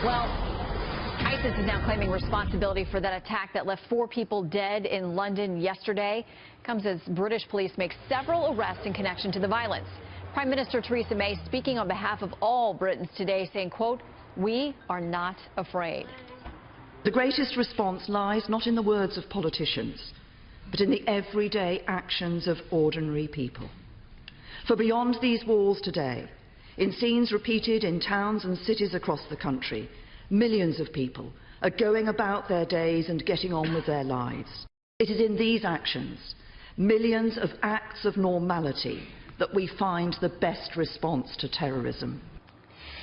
Well, ISIS is now claiming responsibility for that attack that left 4 people dead in London yesterday. Comes as British police make several arrests in connection to the violence. Prime Minister Theresa May speaking on behalf of all Britons today, saying, quote, "We are not afraid." The greatest response lies not in the words of politicians, but in the everyday actions of ordinary people. For beyond these walls today, in scenes repeated in towns and cities across the country, millions of people are going about their days and getting on with their lives. It is in these actions, millions of acts of normality, that we find the best response to terrorism.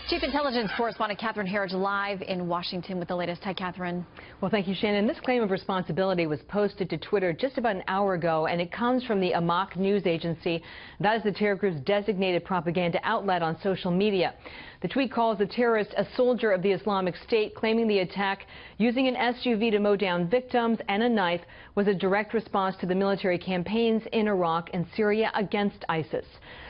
Chief Intelligence Correspondent Catherine Herridge live in Washington with the latest. Hi, Catherine. Well, thank you, Shannon. This claim of responsibility was posted to Twitter just about an hour ago, and it comes from the Amaq news agency. That is the terror group's designated propaganda outlet on social media. The tweet calls the terrorist a soldier of the Islamic State, claiming the attack using an SUV to mow down victims and a knife was a direct response to the military campaigns in Iraq and Syria against ISIS.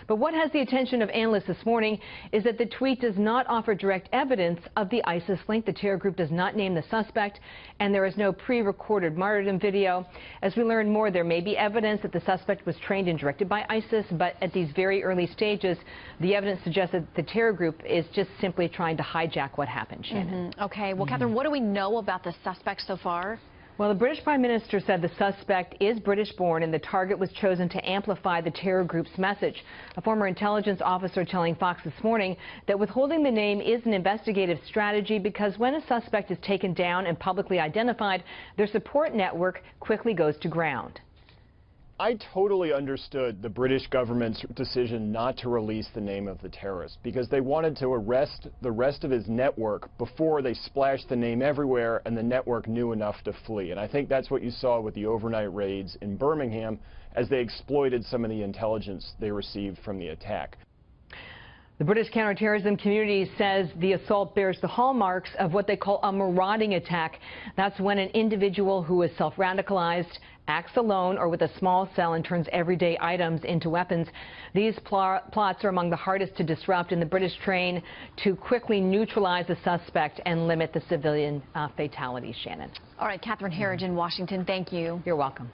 But what has the attention of analysts this morning is that the tweet does not offer direct evidence of the ISIS link. The terror group does not name the suspect, and there is no pre-recorded martyrdom video. As we learn more, there may be evidence that the suspect was trained and directed by ISIS, but at these very early stages, the evidence suggests that the terror group is just simply trying to hijack what happened, Shannon. Okay. Well, Catherine, what do we know about the suspect so far? Well, the British Prime Minister said the suspect is British-born and the target was chosen to amplify the terror group's message. A former intelligence officer telling Fox this morning that withholding the name is an investigative strategy because when a suspect is taken down and publicly identified, their support network quickly goes to ground. I totally understood the British government's decision not to release the name of the terrorist because they wanted to arrest the rest of his network before they splashed the name everywhere and the network knew enough to flee. And I think that's what you saw with the overnight raids in Birmingham as they exploited some of the intelligence they received from the attack. The British counterterrorism community says the assault bears the hallmarks of what they call a marauding attack. That's when an individual who is self-radicalized acts alone or with a small cell and turns everyday items into weapons. These plots are among the hardest to disrupt, and the British train to quickly neutralize the suspect and limit the civilian fatalities, Shannon. All right, Catherine Herridge in Washington, thank you. You're welcome.